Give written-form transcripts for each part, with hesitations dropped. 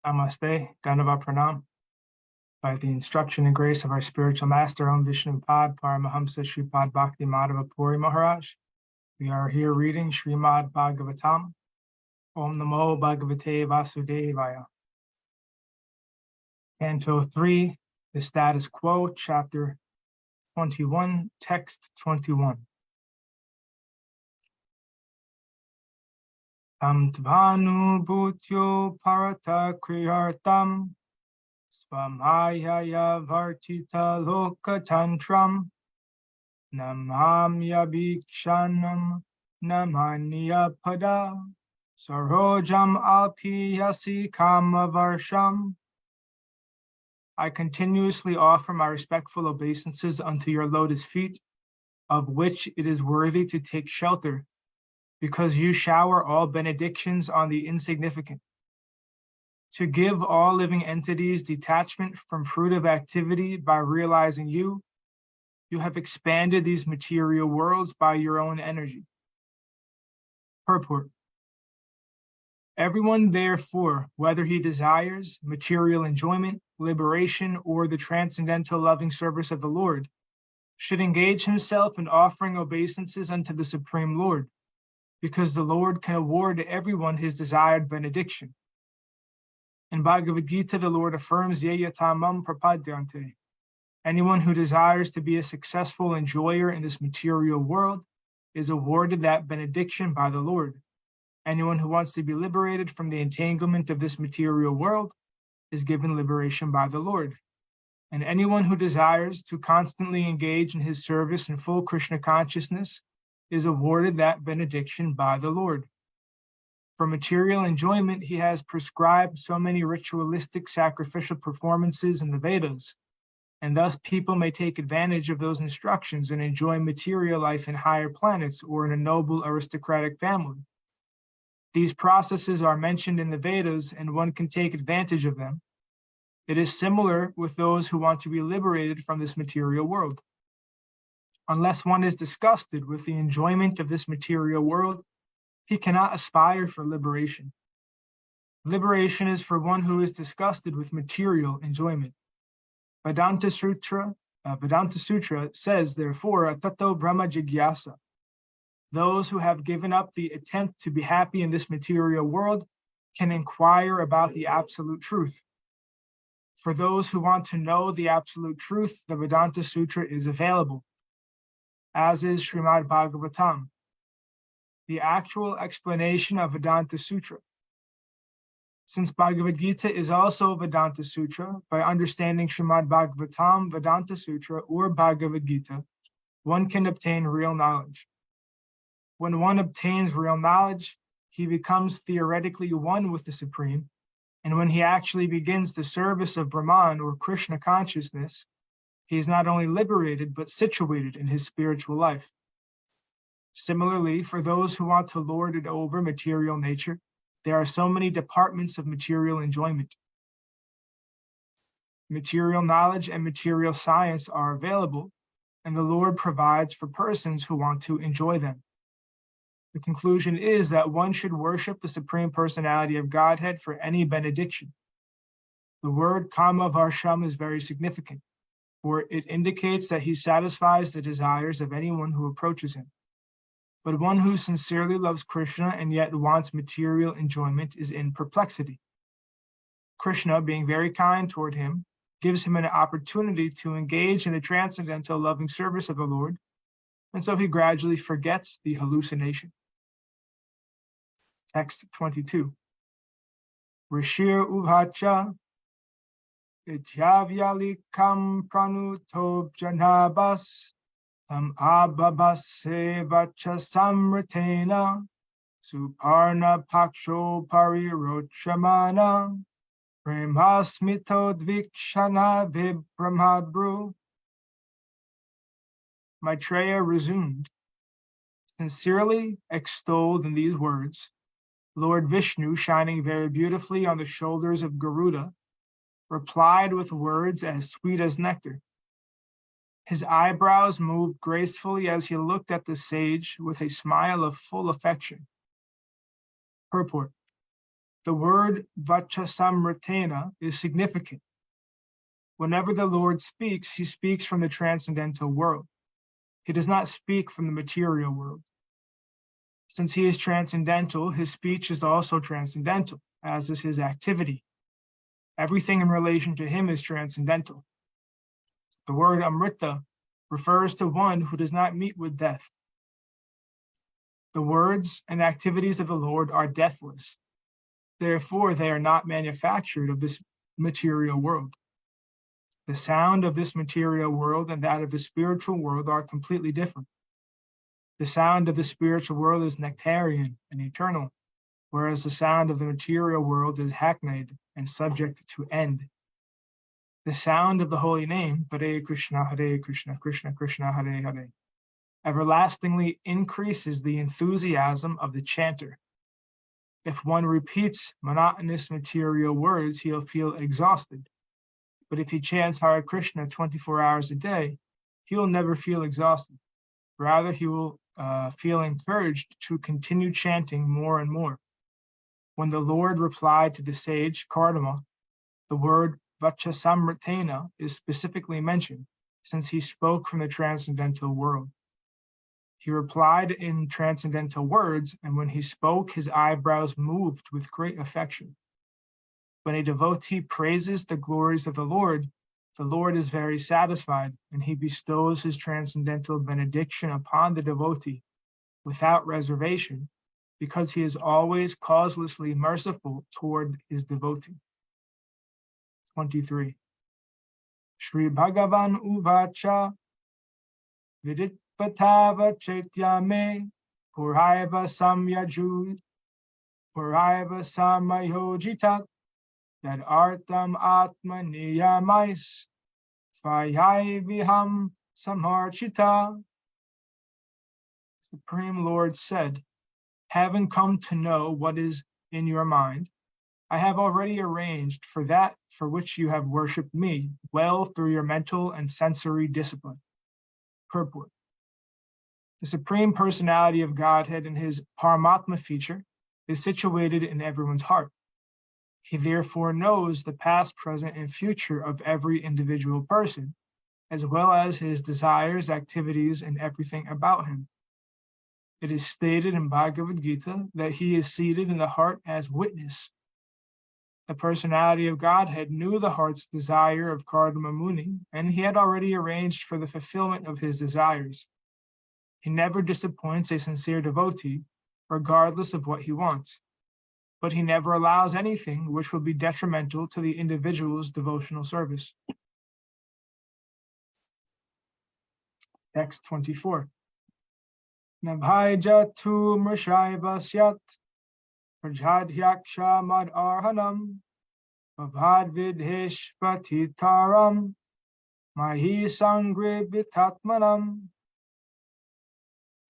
Namaste, Dandava Pranam. By the instruction and grace of our spiritual master, Om Vishnu Pad Paramahamsa Shripad Bhakti Madhava Puri Maharaj, we are here reading Srimad Bhagavatam. Om Namo Bhagavate Vasudevaya. Canto 3, the Status Quo, Chapter 21, Text 21. Tam tvanu bhutyo parata kriyartam Svamhayaya vartita lokatantram Namamyabikshanam Namanyapada Sarojam alpiyasi kamavarsham. I continuously offer my respectful obeisances unto your lotus feet, of which it is worthy to take shelter, because you shower all benedictions on the insignificant. To give all living entities detachment from fruitive activity by realizing you have expanded these material worlds by your own energy. Purport. Everyone, therefore, whether he desires material enjoyment, liberation, or the transcendental loving service of the Lord, should engage himself in offering obeisances unto the Supreme Lord, because the Lord can award to everyone his desired benediction. In Bhagavad Gita, the Lord affirms, Yeyatamam prapadyante. Anyone who desires to be a successful enjoyer in this material world is awarded that benediction by the Lord. Anyone who wants to be liberated from the entanglement of this material world is given liberation by the Lord. And anyone who desires to constantly engage in his service in full Krishna consciousness is awarded that benediction by the Lord. For material enjoyment, he has prescribed so many ritualistic sacrificial performances in the Vedas, and thus people may take advantage of those instructions and enjoy material life in higher planets or in a noble aristocratic family. These processes are mentioned in the Vedas, and one can take advantage of them. It is similar with those who want to be liberated from this material world. Unless one is disgusted with the enjoyment of this material world, he cannot aspire for liberation. Liberation is for one who is disgusted with material enjoyment. Vedanta Sutra says, therefore, Tato Brahma Jigyasa. Those who have given up the attempt to be happy in this material world can inquire about the absolute truth. For those who want to know the absolute truth, the Vedanta Sutra is available, as is Srimad Bhagavatam, the actual explanation of Vedanta Sutra. Since Bhagavad Gita is also Vedanta Sutra, by understanding Srimad Bhagavatam, Vedanta Sutra, or Bhagavad Gita, one can obtain real knowledge. When one obtains real knowledge, he becomes theoretically one with the Supreme, and when he actually begins the service of Brahman or Krishna consciousness, he is not only liberated, but situated in his spiritual life. Similarly, for those who want to lord it over material nature, there are so many departments of material enjoyment. Material knowledge and material science are available, and the Lord provides for persons who want to enjoy them. The conclusion is that one should worship the Supreme Personality of Godhead for any benediction. The word Kama Varsham is very significant, for it indicates that he satisfies the desires of anyone who approaches him. But one who sincerely loves Krishna and yet wants material enjoyment is in perplexity. Krishna, being very kind toward him, gives him an opportunity to engage in the transcendental loving service of the Lord, and so he gradually forgets the hallucination. Text 22. Rishir uvacha ityavyalikam pranuto janabas tam ababase vacha samritena suparna paksho parirochamana premhasmito dvikshana vibramabru. Maitreya resumed, sincerely extolled in these words, Lord Vishnu, shining very beautifully on the shoulders of Garuda, replied with words as sweet as nectar. His eyebrows moved gracefully as he looked at the sage with a smile of full affection. Purport. The word vachasamritena is significant. Whenever the Lord speaks, he speaks from the transcendental world. He does not speak from the material world. Since he is transcendental, his speech is also transcendental, as is his activity. Everything in relation to him is transcendental. The word Amrita refers to one who does not meet with death. The words and activities of the Lord are deathless. Therefore, they are not manufactured of this material world. The sound of this material world and that of the spiritual world are completely different. The sound of the spiritual world is nectarian and eternal, whereas the sound of the material world is hackneyed and subject to end. The sound of the holy name, Hare Krishna, Krishna Krishna, Hare Hare, everlastingly increases the enthusiasm of the chanter. If one repeats monotonous material words, he'll feel exhausted. But if he chants Hare Krishna 24 hours a day, he will never feel exhausted. Rather, he will feel encouraged to continue chanting more and more. When the Lord replied to the sage Kardama, the word Vachasamritena is specifically mentioned, since he spoke from the transcendental world. He replied in transcendental words, and when he spoke, his eyebrows moved with great affection. When a devotee praises the glories of the Lord is very satisfied, and he bestows his transcendental benediction upon the devotee without reservation, because he is always causelessly merciful toward his devotee. 23. Sri Bhagavan Uvacha Viditpatava Chaityame Puraiva Samayojita That Artam Atmaniyamais Svayai Viham Samarchita. Supreme Lord said, having come to know what is in your mind, I have already arranged for that for which you have worshipped me well through your mental and sensory discipline. Purport. The Supreme Personality of Godhead in his Paramatma feature is situated in everyone's heart. He therefore knows the past, present, and future of every individual person, as well as his desires, activities, and everything about him. It is stated in Bhagavad Gita that he is seated in the heart as witness. The personality of Godhead knew the heart's desire of Kardama Muni, and he had already arranged for the fulfillment of his desires. He never disappoints a sincere devotee, regardless of what he wants, but he never allows anything which will be detrimental to the individual's devotional service. Text 24. Nabhaija tu mrishaiva syat prajadhyaksha mad arhanam bhavad vidhesh patitaram mahi sangre vitatmanam.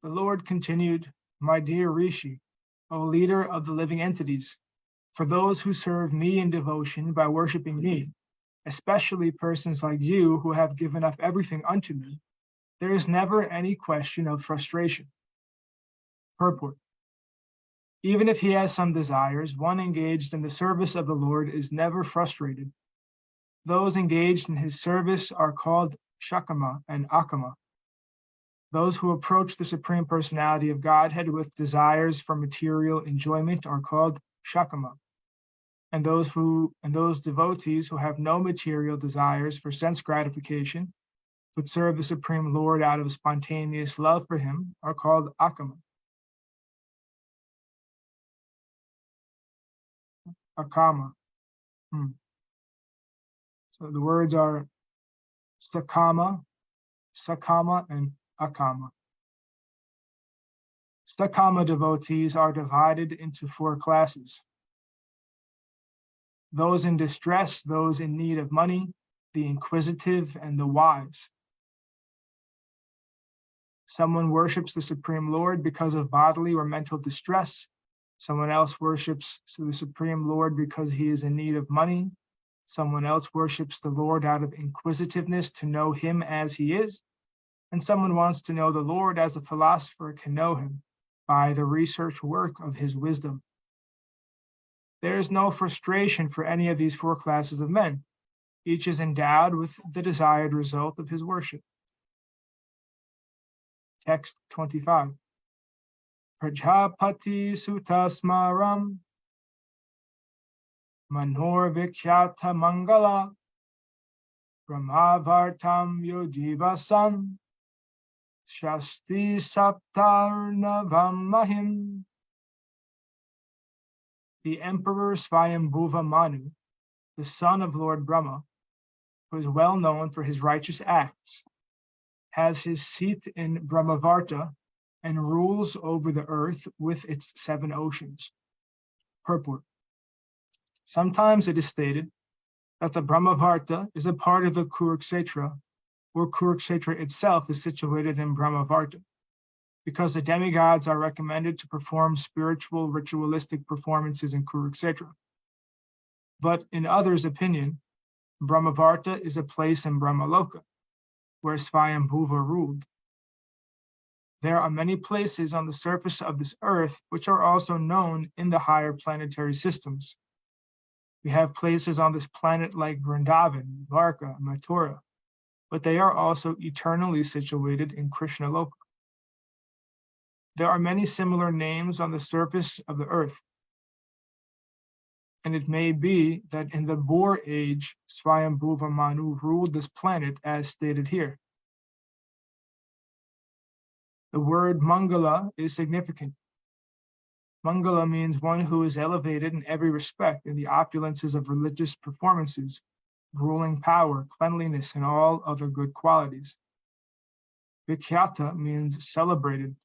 The Lord continued, my dear Rishi, O leader of the living entities, for those who serve me in devotion by worshiping me, especially persons like you who have given up everything unto me, there is never any question of frustration. Purport. Even if he has some desires, one engaged in the service of the Lord is never frustrated. Those engaged in his service are called Shakama and Akama. Those who approach the Supreme Personality of Godhead with desires for material enjoyment are called Shakama. And those devotees who have no material desires for sense gratification, but serve the Supreme Lord out of spontaneous love for him, are called Akama. Akama. So the words are Sakama, and Akama. Sakama devotees are divided into 4 classes. Those in distress, those in need of money, the inquisitive, and the wise. Someone worships the Supreme Lord because of bodily or mental distress. Someone else worships the Supreme Lord because he is in need of money. Someone else worships the Lord out of inquisitiveness to know him as he is. And someone wants to know the Lord as a philosopher can know him by the research work of his wisdom. There is no frustration for any of these four classes of men. Each is endowed with the desired result of his worship. Text 25. Prajapati Sutasmaram Manor Vikhyata Mangala Brahmavartam Yodivasam Shasti Saptarnavam Mahim. The Emperor Swayambhuva Manu, the son of Lord Brahma, who is well known for his righteous acts, has his seat in Brahmavarta and rules over the earth with its 7 oceans. Purport. Sometimes it is stated that the Brahmavarta is a part of the Kurukshetra, or Kurukshetra itself is situated in Brahmavarta, because the demigods are recommended to perform spiritual ritualistic performances in Kurukshetra. But in others' opinion, Brahmavarta is a place in Brahmaloka, where Swayambhuva ruled. There are many places on the surface of this earth which are also known in the higher planetary systems. We have places on this planet like Vrindavan, Dwarka, Mathura, but they are also eternally situated in Krishna Loka. There are many similar names on the surface of the earth, and it may be that in the Boer age, Swayambhuva Manu ruled this planet as stated here. The word Mangala is significant. Mangala means one who is elevated in every respect in the opulences of religious performances, ruling power, cleanliness, and all other good qualities. Vikhyata means celebrated.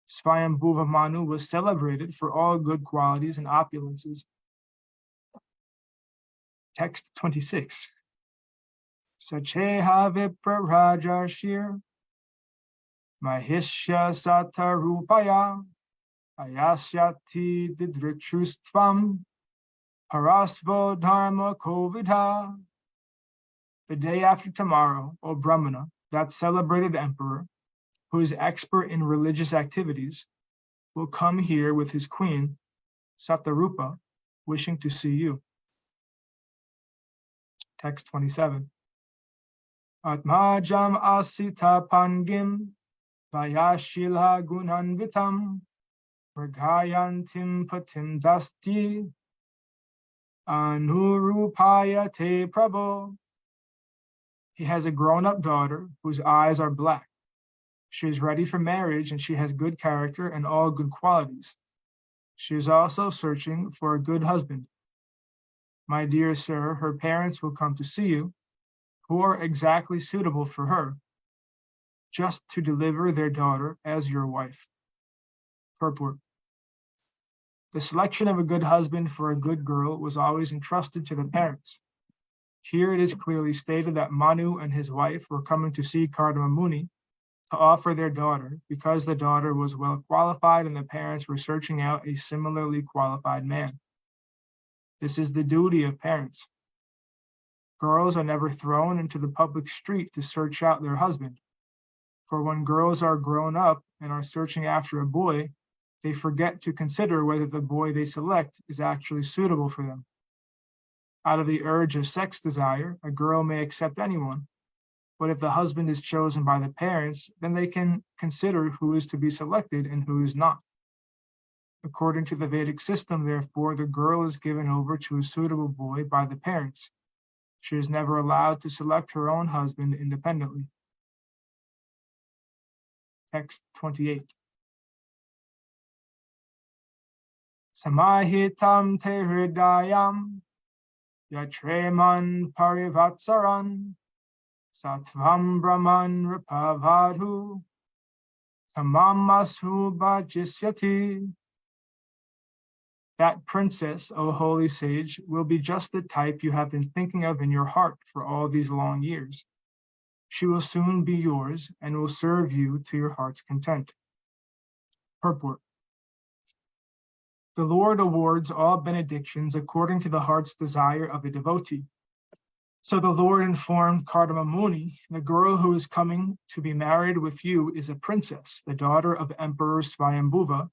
Swayambhuva Manu was celebrated for all good qualities and opulences. Text 26. Sacheha Vipra Rajarshir Mahishya Satarupaya Ayasyati Didrikshustvam Parasvo Dharma Kovidha. The day after tomorrow, O Brahmana, that celebrated emperor, who is expert in religious activities, will come here with his queen, Satarupa, wishing to see you. Text 27. Atmajam asita pangim vayashila gunanvitam mrgayantim patim dasti anurupaya te prabho. He has a grown-up daughter whose eyes are black. She is ready for marriage and she has good character and all good qualities. She is also searching for a good husband. My dear sir, her parents will come to see you, who are exactly suitable for her, just to deliver their daughter as your wife. Purport. The selection of a good husband for a good girl was always entrusted to the parents. Here it is clearly stated that Manu and his wife were coming to see Kardama Muni to offer their daughter because the daughter was well qualified and the parents were searching out a similarly qualified man. This is the duty of parents. Girls are never thrown into the public street to search out their husband. For when girls are grown up and are searching after a boy, they forget to consider whether the boy they select is actually suitable for them. Out of the urge of sex desire, a girl may accept anyone, but if the husband is chosen by the parents, then they can consider who is to be selected and who is not. According to the Vedic system, therefore, the girl is given over to a suitable boy by the parents. She is never allowed to select her own husband independently. Text 28. Samahitam te hridayam yatreman parivatsaran Satvam Brahman Ripavadhu Kamamasu Bhajisyati. That princess, O holy sage, will be just the type you have been thinking of in your heart for all these long years. She will soon be yours and will serve you to your heart's content. Purport. The Lord awards all benedictions according to the heart's desire of a devotee. So the Lord informed Kardama Muni, the girl who is coming to be married with you is a princess, the daughter of Emperor Swayambhuva,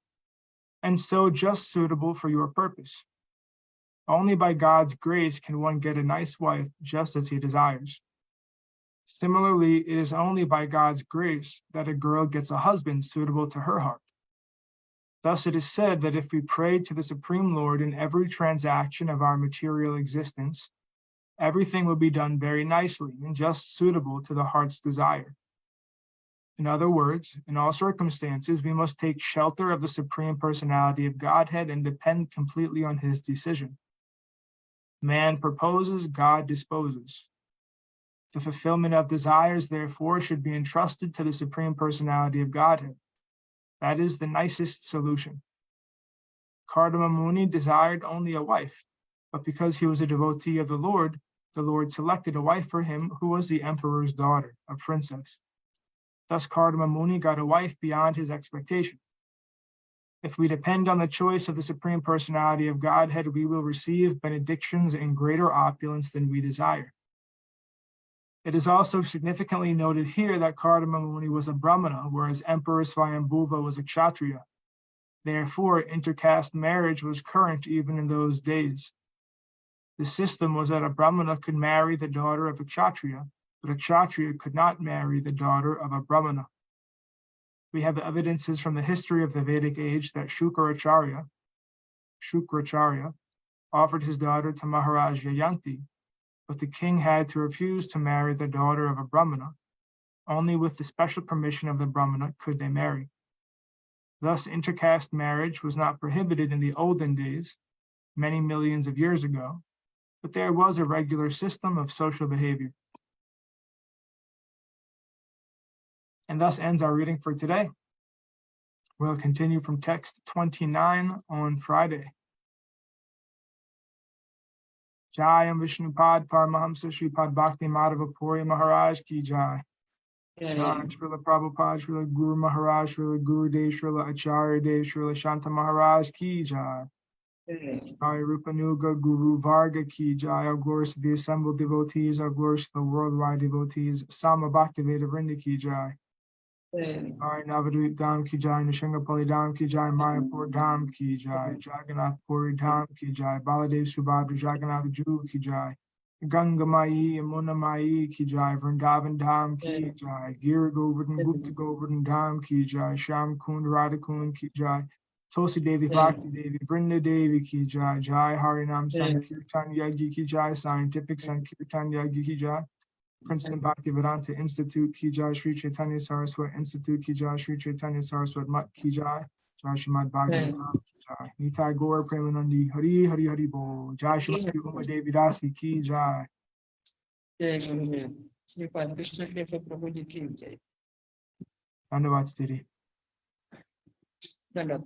and so just suitable for your purpose. Only by God's grace can one get a nice wife just as he desires. Similarly, it is only by God's grace that a girl gets a husband suitable to her heart. Thus it is said that if we pray to the Supreme Lord in every transaction of our material existence, everything will be done very nicely and just suitable to the heart's desire. In other words, in all circumstances, we must take shelter of the Supreme Personality of Godhead and depend completely on his decision. Man proposes, God disposes. The fulfillment of desires, therefore, should be entrusted to the Supreme Personality of Godhead. That is the nicest solution. Kardama Muni desired only a wife, but because he was a devotee of the Lord selected a wife for him who was the emperor's daughter, a princess. Thus Kardama Muni got a wife beyond his expectation. If we depend on the choice of the Supreme Personality of Godhead, we will receive benedictions in greater opulence than we desire. It is also significantly noted here that Kardama Muni was a Brahmana, whereas Emperor Swayambhuva was a Kshatriya. Therefore, intercaste marriage was current even in those days. The system was that a Brahmana could marry the daughter of a Kshatriya, but a Kshatriya could not marry the daughter of a Brahmana. We have evidences from the history of the Vedic age that Shukracharya offered his daughter to Maharaj Yayanti, but the king had to refuse to marry the daughter of a Brahmana. Only with the special permission of the Brahmana could they marry. Thus, intercaste marriage was not prohibited in the olden days, many millions of years ago, but there was a regular system of social behavior. And thus ends our reading for today. We'll continue from text 29 on Friday. Jayam Vishnupad Paramahamsa Shripad Bhakti Madhava Puri Maharaj Ki Jai. Jai Srila Prabhupada, Srila Guru Maharaj, Srila Guru Dev, Srila Acharya Dev, Srila Shanta Maharaj Ki Jai. Jai Rupanuga Guru Varga Ki Jai. Our glories to the assembled devotees, our glories to the worldwide devotees. Sama Bhakti Veda Vrinda Ki Jai. Jai Navadvip Dham Ki Jai, Nishangapali Dham Ki Jai, Mayapur Dham Ki Jai, Jagannath Puri Dham Ki Jai, Baladev Subhadra Jagannath Ju Ki Jai, Ganga Mai, Yamuna Mai Ki Jai, Vrindavan Dham Ki Jai, Giri Govardhan Gupta Govardhan Dham Ki Jai, Sham Kund Radha Kund Ki Jai, Tulsi Devi Bhakti Devi, Vrinda Devi Ki Jai, Jai Harinam Sankirtan Yagi Ki Jai, Scientific Sankirtan Yagi Ki Jai, Princeton Bhakti Vedanta Institute Ki Jai, Sri Chaitanya Saraswat Institute Ki Jai, Sri Chaitanya Saraswat Mat Ki Jai, Jai Srimad Bhagavatam Ki Jai, Nitai Gaur Premanandi Hari Hari Hari Bol, Jai Srimati Uma Devi Dasi Ki Jai. Jai Gurudev. Sripad Krishna Deva Prabhuji Ki Jai. Dhanyavad Stiri. Dandavat.